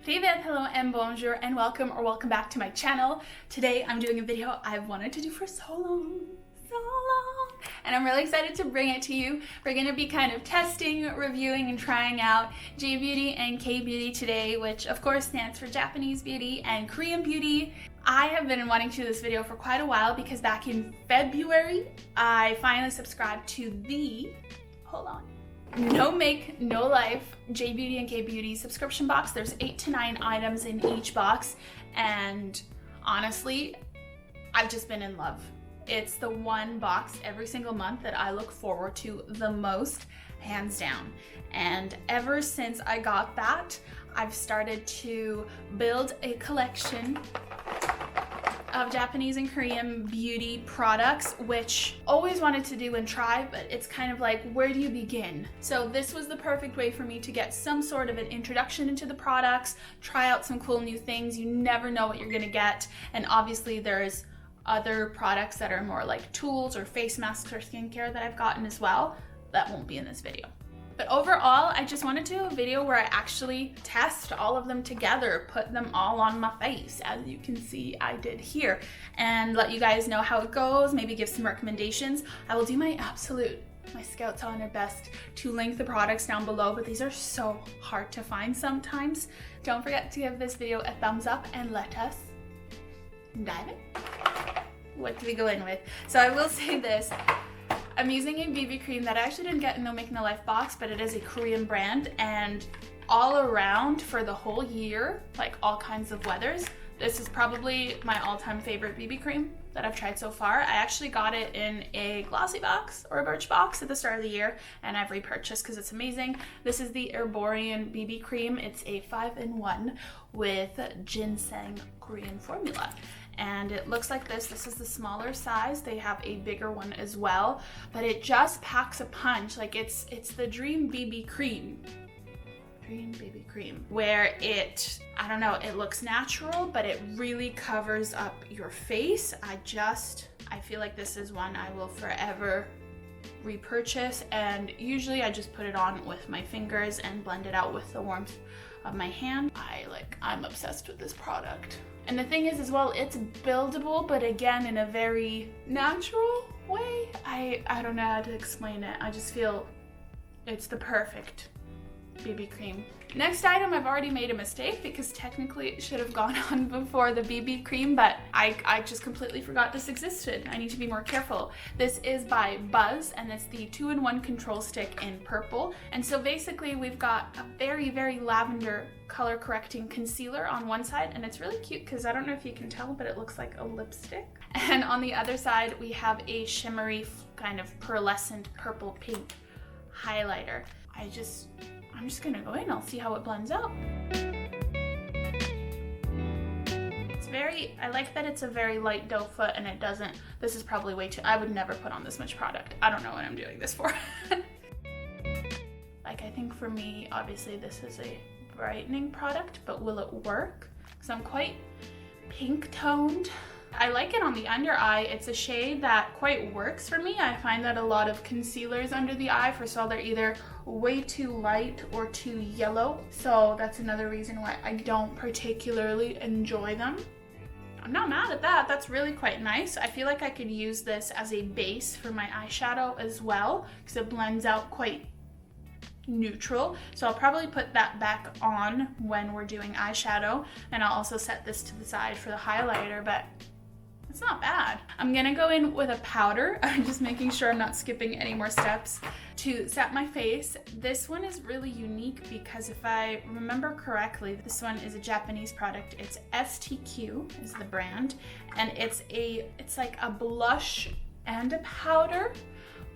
David, hello and bonjour and welcome back to my channel. Today I'm doing a video I've wanted to do for so long, and I'm really excited to bring it to you. We're going to be kind of testing, reviewing, and trying out J-beauty and K-beauty today, which of course stands for Japanese beauty and Korean beauty. I have been wanting to do this video for quite a while because back in February, I finally subscribed to the, no make, no life J-beauty and K-beauty subscription box. There's 8 to 9 items in each box, and honestly, I've just been in love. It's the one box every single month that I look forward to the most, hands down. And ever since I got that, I've started to build a collection of Japanese and Korean beauty products, which always wanted to do and try, but it's kind of like, where do you begin? So this was the perfect way for me to get some sort of an introduction into the products, try out some cool new things. You never know what you're gonna get. And obviously there's other products that are more like tools or face masks or skincare that I've gotten as well. That won't be in this video. But overall, I just wanted to do a video where I actually test all of them together, put them all on my face, as you can see I did here, and let you guys know how it goes, maybe give some recommendations. I will do my absolute, my Scout's Honor best to link the products down below, but these are so hard to find sometimes. Don't forget to give this video a thumbs up and let us dive in. What do we go in with? So I will say this. I'm using a BB cream that I actually didn't get in No Make No Life box, but it is a Korean brand, and all around for the whole year, like all kinds of weathers, this is probably my all-time favorite BB cream that I've tried so far. I actually got it in a glossy box or a birch box at the start of the year, and I've repurchased because it's amazing. This is the ERBORIAN BB cream. It's a 5-in-1 with ginseng Korean formula. And it looks like this. This is the smaller size. They have a bigger one as well, but it just packs a punch. Like it's the Dream BB cream. Dream BB cream, where it, I don't know, it looks natural, but it really covers up your face. I feel like this is one I will forever repurchase, and usually I just put it on with my fingers and blend it out with the warmth of my hand. I'm obsessed with this product. And the thing is as well, it's buildable, but again, in a very natural way. I don't know how to explain it. I just feel it's the perfect BB cream. Next item, I've already made a mistake because technically it should have gone on before the BB cream, but I just completely forgot this existed. I need to be more careful. This is by Buzz, and it's the 2-in-1 control stick in purple. And so basically we've got a very, very lavender color correcting concealer on one side, and it's really cute because I don't know if you can tell, but it looks like a lipstick. And on the other side, we have a shimmery kind of pearlescent purple pink highlighter. I'm just gonna go in, I'll see how it blends out. I like that it's a very light doe foot, and it doesn't, this is probably way too, I would never put on this much product. I don't know what I'm doing this for. Like, I think for me, obviously this is a brightening product, but will it work? Because I'm quite pink toned. I like it on the under eye. It's a shade that quite works for me. I find that a lot of concealers under the eye, first of all, they're either way too light or too yellow. So that's another reason why I don't particularly enjoy them. I'm not mad at that. That's really quite nice. I feel like I could use this as a base for my eyeshadow as well, because it blends out quite neutral. So I'll probably put that back on when we're doing eyeshadow, and I'll also set this to the side for the highlighter, but it's not bad. I'm gonna go in with a powder. I'm just making sure I'm not skipping any more steps to set my face. This one is really unique because if I remember correctly, this one is a Japanese product. It's STQ is the brand, and it's like a blush and a powder.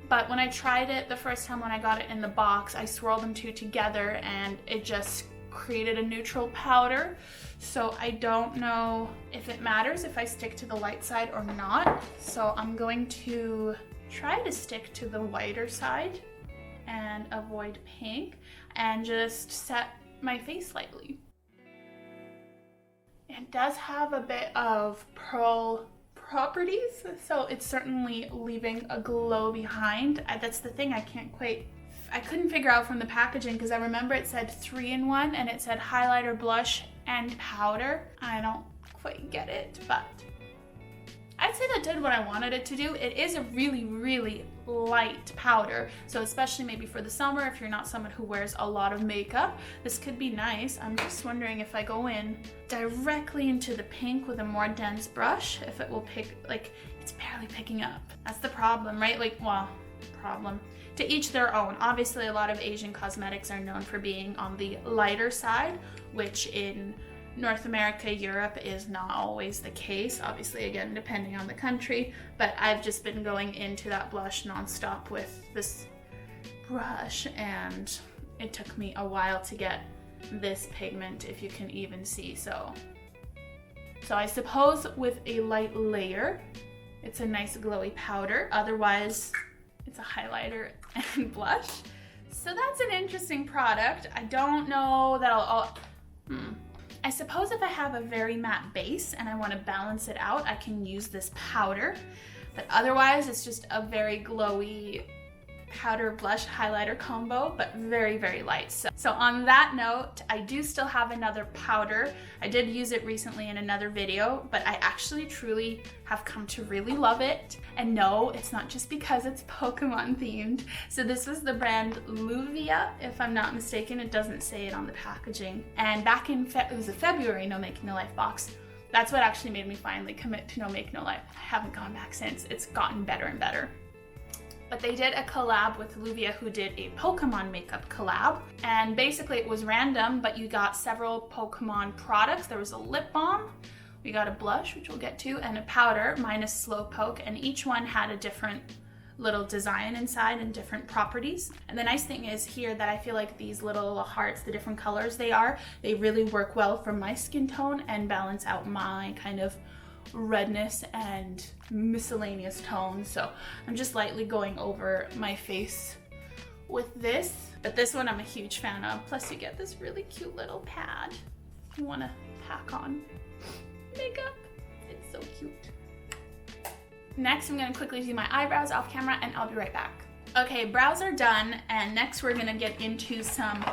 But when I tried it the first time when I got it in the box, I swirled them two together and it just created a neutral powder. So I don't know if it matters if I stick to the light side or not. So I'm going to try to stick to the whiter side and avoid pink and just set my face lightly. It does have a bit of pearl properties, so it's certainly leaving a glow behind. That's the thing, I couldn't figure out from the packaging, because I remember it said 3-in-1 and it said highlighter, blush, and powder. I don't quite get it, but I'd say that did what I wanted it to do. It is a really, really light powder. So especially maybe for the summer, if you're not someone who wears a lot of makeup, this could be nice. I'm just wondering if I go in directly into the pink with a more dense brush, if it will pick, like, it's barely picking up. That's the problem, right? Like, well, problem. To each their own. Obviously, a lot of Asian cosmetics are known for being on the lighter side, which in North America, Europe is not always the case, obviously, again, depending on the country, but I've just been going into that blush nonstop with this brush, and it took me a while to get this pigment, if you can even see. So I suppose with a light layer, it's a nice glowy powder. Otherwise, it's a highlighter and blush. So that's an interesting product. I don't know that I suppose if I have a very matte base and I want to balance it out, I can use this powder. But otherwise, it's just a very glowy powder blush highlighter combo, but very, very light. So on that note, I do still have another powder. I did use it recently in another video, but I actually truly have come to really love it. And no, it's not just because it's Pokemon themed. So this is the brand Luvia, if I'm not mistaken. It doesn't say it on the packaging. And back in it was a February No Make No Life box. That's what actually made me finally commit to No Make No Life. I haven't gone back since. It's gotten better and better. But they did a collab with Luvia, who did a Pokemon makeup collab. And basically it was random, but you got several Pokemon products. There was a lip balm, we got a blush, which we'll get to, and a powder, mine is Slowpoke, and each one had a different little design inside and different properties. And the nice thing is here that I feel like these little hearts, the different colors they really work well for my skin tone and balance out my kind of redness and miscellaneous tones. So I'm just lightly going over my face with this, but this one I'm a huge fan of. Plus you get this really cute little pad if you want to pack on makeup. It's so cute. Next, I'm going to quickly do my eyebrows off camera and I'll be right back. Okay, brows are done, and next we're going to get into some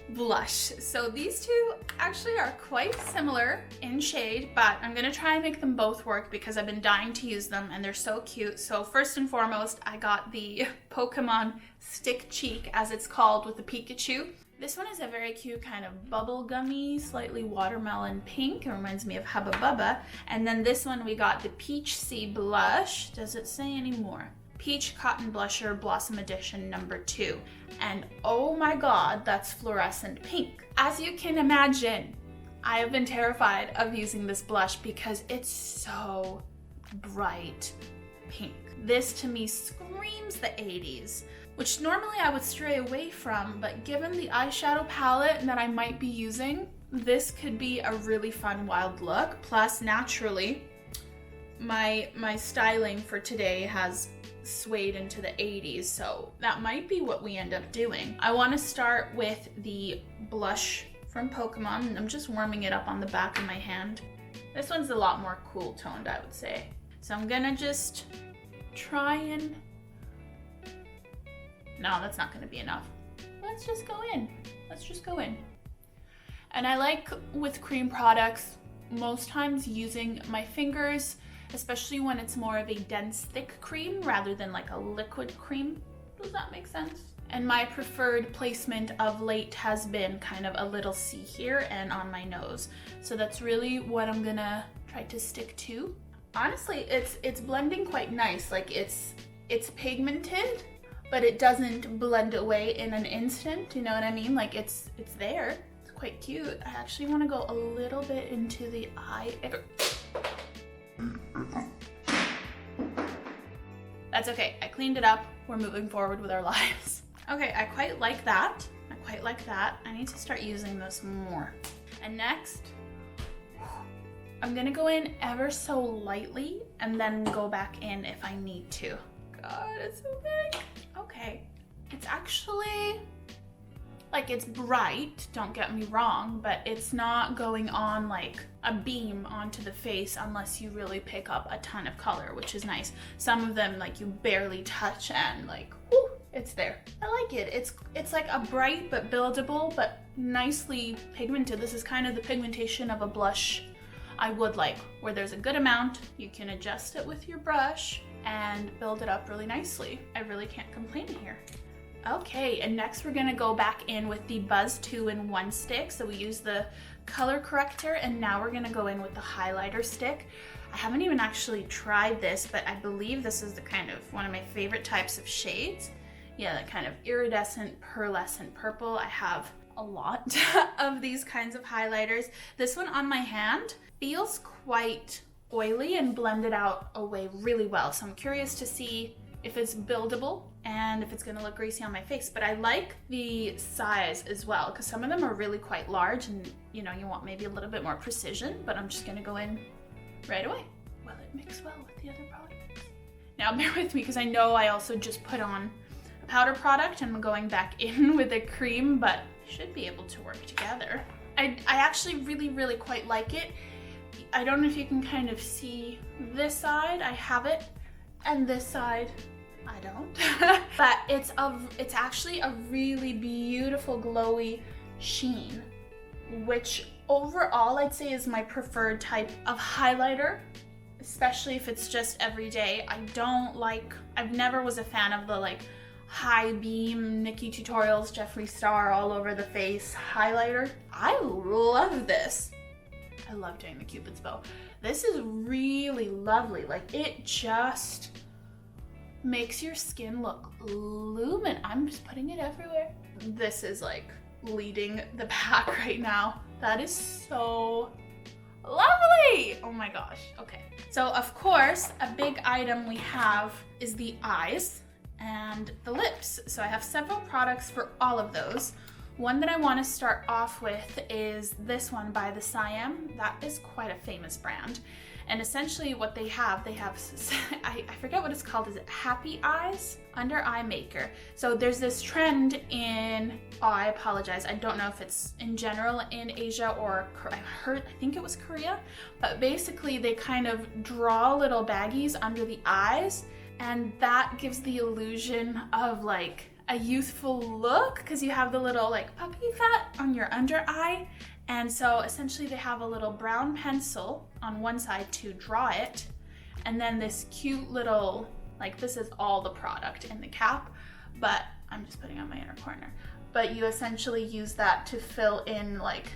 blush. So these two actually are quite similar in shade, but I'm gonna try and make them both work because I've been dying to use them and they're so cute. So first and foremost, I got the Pokemon Stick Cheek, as it's called, with the Pikachu. This one is a very cute kind of bubblegummy, slightly watermelon pink. It reminds me of Hubba Bubba. And then this one we got the Peach Sea Blush. Does it say any more? Peach Cotton Blusher Blossom Edition number 2. And oh my god, that's fluorescent pink. As you can imagine, I have been terrified of using this blush because it's so bright pink. This to me screams the 80s, which normally I would stray away from, but given the eyeshadow palette that I might be using, this could be a really fun wild look. Plus, naturally, my styling for today has swayed into the 80s, so that might be what we end up doing. I want to start with the blush from Pokemon, and I'm just warming it up on the back of my hand. This one's a lot more cool toned, I would say. So I'm gonna just try and... No, that's not gonna be enough. Let's just go in. Let's just go in. And I like, with cream products, most times using my fingers, especially when it's more of a dense, thick cream rather than like a liquid cream. Does that make sense? And my preferred placement of late has been kind of a little C here and on my nose. So that's really what I'm gonna try to stick to. Honestly, it's blending quite nice. Like it's pigmented, but it doesn't blend away in an instant. You know what I mean? Like it's there. It's quite cute. I actually want to go a little bit into the eye. That's okay, I cleaned it up. We're moving forward with our lives. Okay, I quite like that. I need to start using this more. And next, I'm gonna go in ever so lightly and then go back in if I need to. God, it's so big. Okay, it's actually, like, it's bright, don't get me wrong, but it's not going on like a beam onto the face unless you really pick up a ton of color, which is nice. Some of them, like, you barely touch and like, whoo, it's there. I like it. It's like a bright but buildable but nicely pigmented. This is kind of the pigmentation of a blush I would like, where there's a good amount, you can adjust it with your brush and build it up really nicely. I really can't complain here. Okay, and next we're gonna go back in with the Buzz 2-in-1 stick. So we use the color corrector, and now we're gonna go in with the highlighter stick. I haven't even actually tried this, but I believe this is the kind of one of my favorite types of shades. Yeah, that kind of iridescent, pearlescent purple. I have a lot of these kinds of highlighters. This one on my hand feels quite oily and blended out away really well. So I'm curious to see if it's buildable and if it's gonna look greasy on my face. But I like the size as well, because some of them are really quite large and you know, you want maybe a little bit more precision, but I'm just gonna go in right away. Will it mix well with the other products? Now bear with me, because I know I also just put on a powder product and I'm going back in with a cream, but should be able to work together. I actually really quite like it. I don't know if you can kind of see this side, I have it, and this side, I don't. But it's actually a really beautiful glowy sheen, which overall I'd say is my preferred type of highlighter, especially if it's just everyday. I've never was a fan of the like high beam Nikkie Tutorials, Jeffree Star all over the face highlighter. I love this. I love doing the Cupid's bow. This is really lovely. Like, it just makes your skin look luminous. I'm just putting it everywhere. This is like leading the pack right now. That is so lovely. Oh my gosh. Okay. So of course, a big item we have is the eyes and the lips. So I have several products for all of those. One that I want to start off with is this one by the Siam. That is quite a famous brand. And essentially what they have, I forget what it's called, is it Happy Eyes? Under Eye Maker. So there's this trend in, I apologize, I don't know if it's in general in Asia or I think it was Korea, but basically they kind of draw little baggies under the eyes, and that gives the illusion of like a youthful look, because you have the little like puppy fat on your under eye. And so essentially they have a little brown pencil on one side to draw it, and then this cute little, like, this is all the product in the cap, but I'm just putting on my inner corner. But you essentially use that to fill in like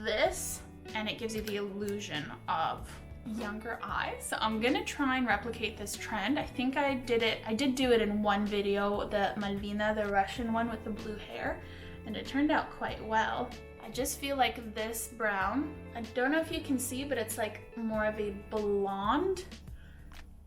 this, and it gives you the illusion of younger eyes. So I'm gonna try and replicate this trend. I think I did do it in one video, the Malvina, the Russian one with the blue hair, and it turned out quite well. I just feel like this brown, I don't know if you can see, but it's like more of a blonde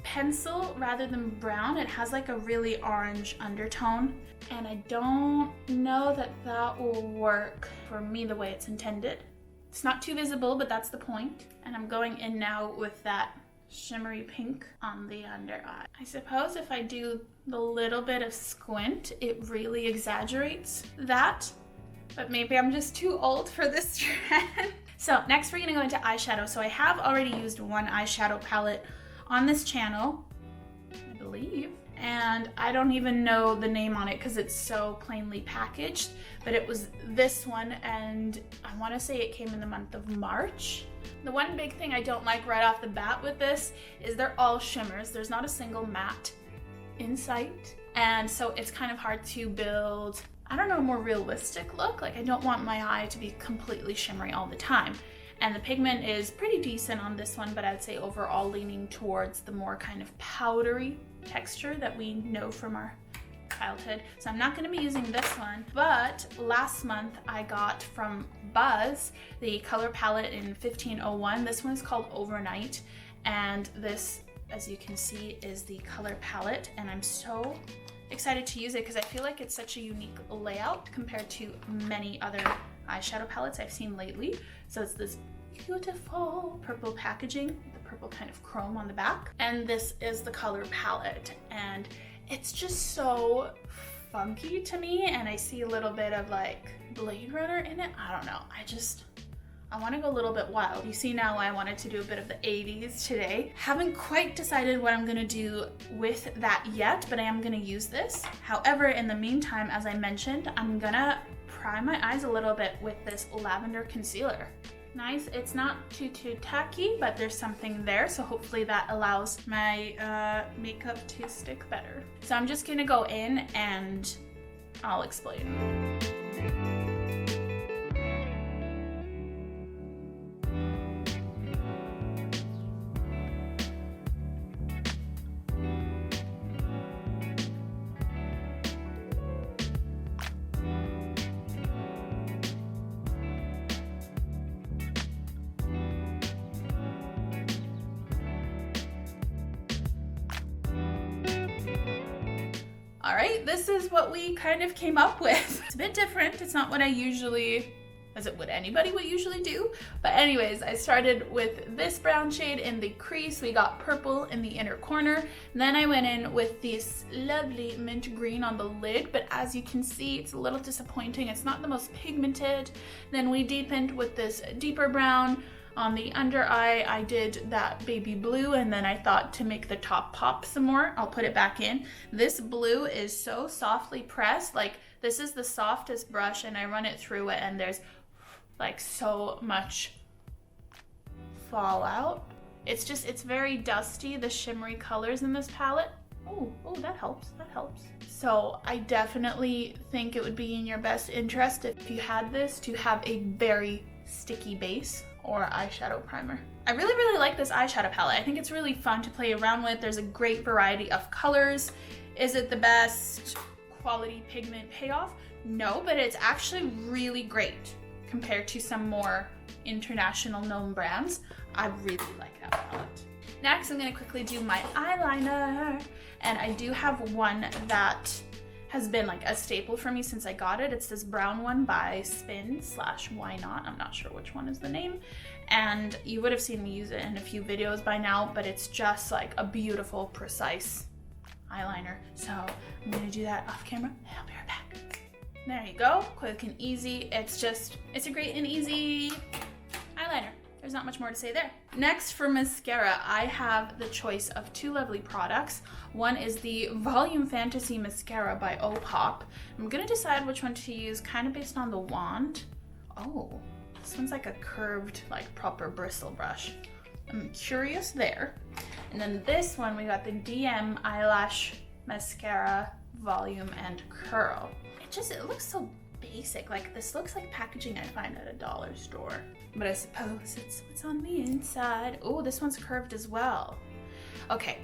pencil rather than brown. It has like a really orange undertone, and I don't know that that will work for me the way it's intended. It's not too visible, but that's the point. And I'm going in now with that shimmery pink on the under eye. I suppose if I do the little bit of squint, it really exaggerates that. But maybe I'm just too old for this trend. So next we're gonna go into eyeshadow. So I have already used one eyeshadow palette on this channel, I believe. And I don't even know the name on it because it's so plainly packaged, but it was this one, and I wanna say it came in the month of March. The one big thing I don't like right off the bat with this is they're all shimmers. There's not a single matte in sight. And so it's kind of hard to build, I don't know, a more realistic look. Like, I don't want my eye to be completely shimmery all the time. And the pigment is pretty decent on this one, but I'd say overall leaning towards the more kind of powdery texture that we know from our childhood. So I'm not gonna be using this one, but last month I got from Buzz the color palette in 1501. This one is called Overnight, and this, as you can see, is the color palette, and I'm so excited to use it because I feel like it's such a unique layout compared to many other eyeshadow palettes I've seen lately. So it's this beautiful purple packaging with the purple kind of chrome on the back, and this is the color palette, and it's just so funky to me, and I see a little bit of like Blade Runner in it. I don't know, I want to go a little bit wild. You see now I wanted to do a bit of the 80s today. Haven't quite decided what I'm going to do with that yet, but I am going to use this. However, in the meantime, as I mentioned, I'm going to prime my eyes a little bit with this lavender concealer. Nice, it's not too tacky, but there's something there, so hopefully that allows my makeup to stick better. So I'm just gonna go in and I'll explain. All right, this is what we kind of came up with. It's a bit different. It's not what I usually, as it would anybody would usually do. But anyways, I started with this brown shade in the crease. We got purple in the inner corner. And then I went in with this lovely mint green on the lid. But as you can see, it's a little disappointing. It's not the most pigmented. Then we deepened with this deeper brown. On the under eye, I did that baby blue, and then I thought to make the top pop some more, I'll put it back in. This blue is so softly pressed, like this is the softest brush, and I run it through it, and there's like so much fallout. It's very dusty, the shimmery colors in this palette. Oh, that helps, that helps. So I definitely think it would be in your best interest if you had this to have a very sticky base or eyeshadow primer. I really like this eyeshadow palette. I think it's really fun to play around with. There's a great variety of colors. Is it the best quality pigment payoff? No, but it's actually really great compared to some more international known brands. I really like that palette. Next, I'm gonna quickly do my eyeliner, and I do have one that has been like a staple for me since I got it. It's this brown one by Spin/Why Not. I'm not sure which one is the name. And you would have seen me use it in a few videos by now, but it's just like a beautiful, precise eyeliner. So I'm gonna do that off camera. I'll be right back. There you go, quick and easy. It's a great and easy eyeliner. There's not much more to say there. Next, for mascara, I have the choice of two lovely products. One is the Volume Fantasy Mascara by Opop. I'm gonna decide which one to use kind of based on the wand. Oh, this one's like a curved, like proper bristle brush. I'm curious there. And then this one, we got the DM Eyelash Mascara Volume and Curl. It looks so basic. Like this looks like packaging I find at a dollar store. But I suppose it's what's on the inside. Oh, this one's curved as well. Okay,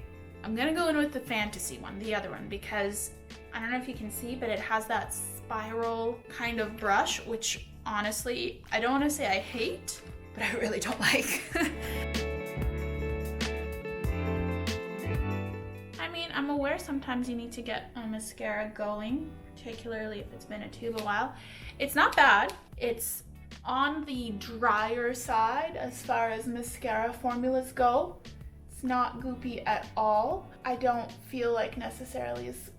I'm gonna go in with the Fantasy one, the other one, because I don't know if you can see, but it has that spiral kind of brush, which honestly, I don't want to say I hate, but I really don't like. I mean, I'm aware sometimes you need to get a mascara going, particularly if it's been a tube a while. It's not bad. It's on the drier side as far as mascara formulas go. It's not goopy at all. I don't feel like necessarily it's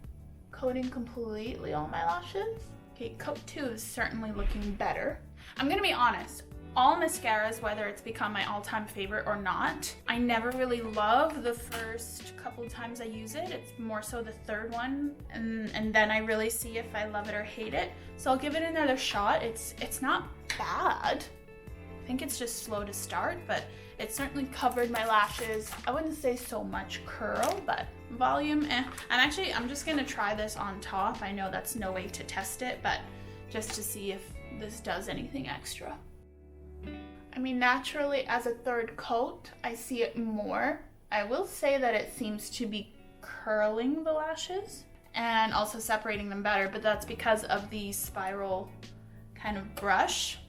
coating completely all my lashes. Okay, coat 2 is certainly looking better. I'm gonna be honest, all mascaras, whether it's become my all-time favorite or not, I never really love the first couple times I use it. It's more so the third one, and then I really see if I love it or hate it. So I'll give it another shot. It's not bad. I think it's just slow to start, but it certainly covered my lashes. I wouldn't say so much curl, but volume, I'm just gonna try this on top. I know that's no way to test it, but just to see if this does anything extra. I mean, naturally, as a third coat, I see it more. I will say that it seems to be curling the lashes and also separating them better, but that's because of the spiral kind of brush.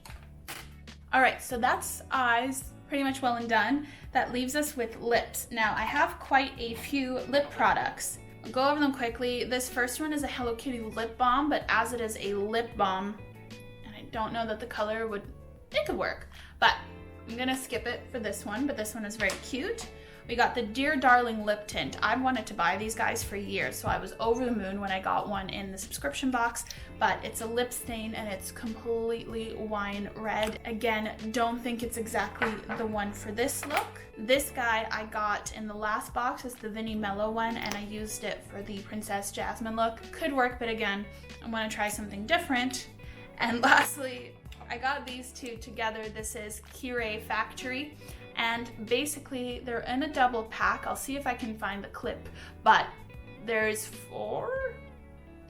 All right, so that's eyes pretty much well and done. That leaves us with lips. Now, I have quite a few lip products. I'll go over them quickly. This first one is a Hello Kitty lip balm, but as it is a lip balm, and I don't know that the color it could work, but I'm gonna skip it for this one, but this one is very cute. We got the Dear Darling lip tint. I've wanted to buy these guys for years, so I was over the moon when I got one in the subscription box, but it's a lip stain and it's completely wine red. Again, don't think it's exactly the one for this look. This guy I got in the last box is the Vinny Mellow one, and I used it for the Princess Jasmine look. Could work, but again, I want to try something different. And lastly, I got these two together. This is KIREI Factory, and basically they're in a double pack. I'll see if I can find the clip, but there's 4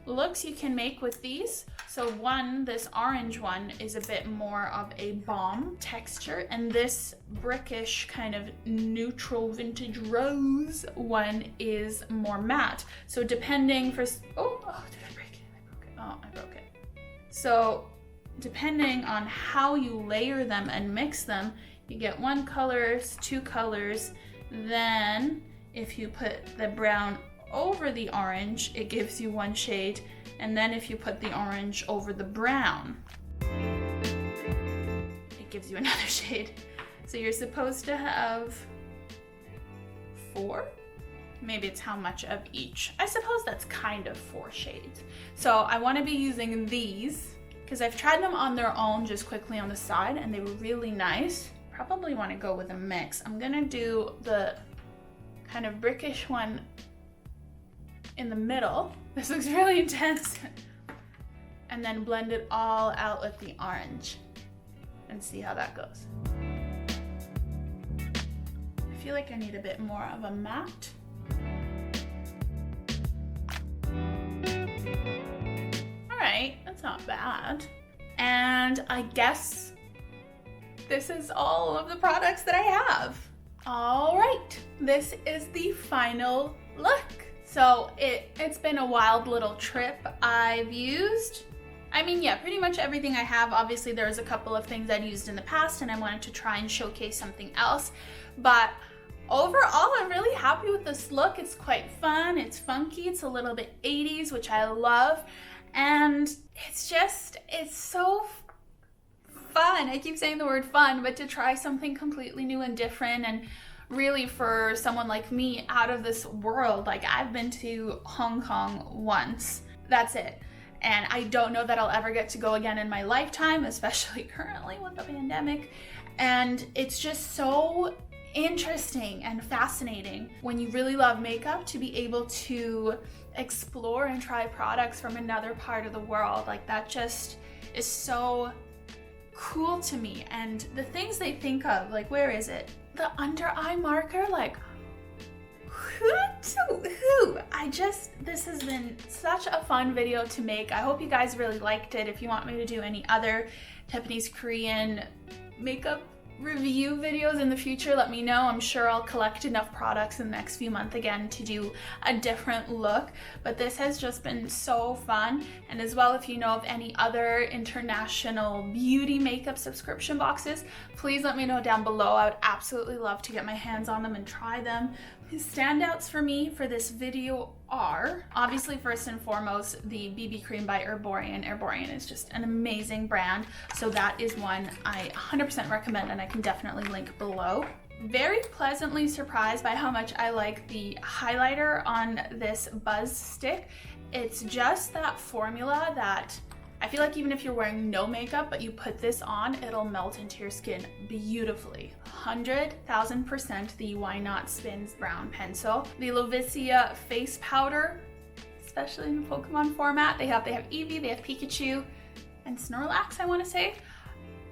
looks you can make with these. So one, this orange one, is a bit more of a balm texture, and this brickish kind of neutral vintage rose one is more matte. So depending for, did I break it? I broke it. Oh, I broke it. So depending on how you layer them and mix them, you get 1 color, 2 colors. Then if you put the brown over the orange, it gives you 1 shade. And then if you put the orange over the brown, it gives you another shade. So you're supposed to have 4. Maybe it's how much of each. I suppose that's kind of 4 shades. So I want to be using these because I've tried them on their own just quickly on the side and they were really nice. Probably want to go with a mix. I'm gonna do the kind of brickish one in the middle. This looks really intense. And then blend it all out with the orange and see how that goes. I feel like I need a bit more of a matte. Alright, that's not bad. And I guess this is all of the products that I have. All right, this is the final look. So it's been a wild little trip. I've used, pretty much everything I have. Obviously there's a couple of things I'd used in the past and I wanted to try and showcase something else. But overall, I'm really happy with this look. It's quite fun, it's funky, it's a little bit 80s, which I love. And it's so fun. I keep saying the word fun, but to try something completely new and different, and really for someone like me out of this world, like I've been to Hong Kong once, that's it. And I don't know that I'll ever get to go again in my lifetime, especially currently with the pandemic. And it's just so interesting and fascinating when you really love makeup to be able to explore and try products from another part of the world. Like that just is so cool to me. And the things they think of, like, where is it? The under eye marker, like who? This has been such a fun video to make. I hope you guys really liked it. If you want me to do any other Japanese Korean makeup review videos in the future, let me know. I'm sure I'll collect enough products in the next few months again to do a different look, but this has just been so fun. And as well, if you know of any other international beauty makeup subscription boxes, please let me know down below. I would absolutely love to get my hands on them and try them. The standouts for me for this video are, obviously first and foremost, the BB cream by ERBORIAN. ERBORIAN is just an amazing brand, so that is one I 100% recommend and I can definitely link below. Very pleasantly surprised by how much I like the highlighter on this Buzz stick. It's just that formula that I feel like even if you're wearing no makeup but you put this on, it'll melt into your skin beautifully. 100,000% the Why Not Spins brown pencil. The Lovisia face powder, especially in the Pokemon format. They have Eevee, they have Pikachu, and Snorlax, I want to say.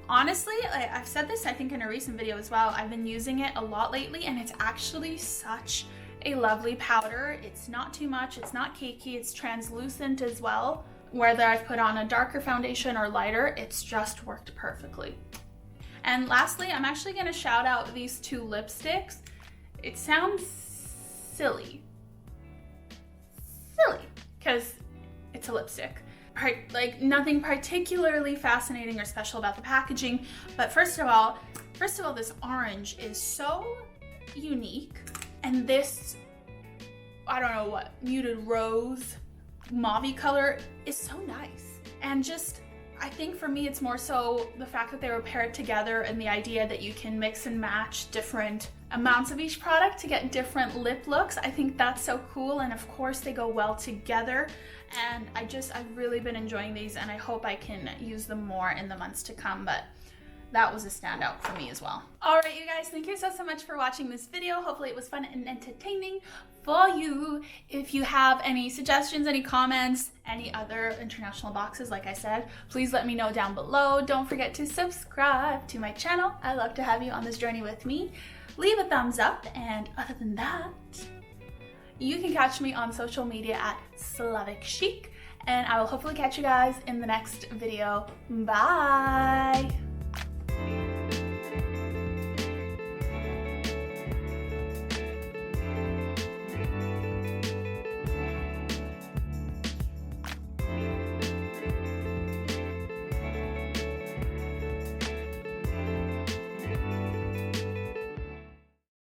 Honestly, I've said this I think in a recent video as well, I've been using it a lot lately and it's actually such a lovely powder. It's not too much, it's not cakey, it's translucent as well. Whether I've put on a darker foundation or lighter, it's just worked perfectly. And lastly, I'm actually going to shout out these 2 lipsticks. It sounds silly, because it's a lipstick. Like nothing particularly fascinating or special about the packaging, but first of all, this orange is so unique, and this, I don't know what, muted rose mauve color is so nice. And just I think for me it's more so the fact that they were paired together and the idea that you can mix and match different amounts of each product to get different lip looks. I think that's so cool, and of course they go well together, and I've really been enjoying these, and I hope I can use them more in the months to come, but that was a standout for me as well. All right, you guys, thank you so much for watching this video. Hopefully it was fun and entertaining for you. If you have any suggestions, any comments, any other international boxes, like I said, please let me know down below. Don't forget to subscribe to my channel. I love to have you on this journey with me. Leave a thumbs up, and other than that, you can catch me on social media at Slavic Chic, and I will hopefully catch you guys in the next video. Bye!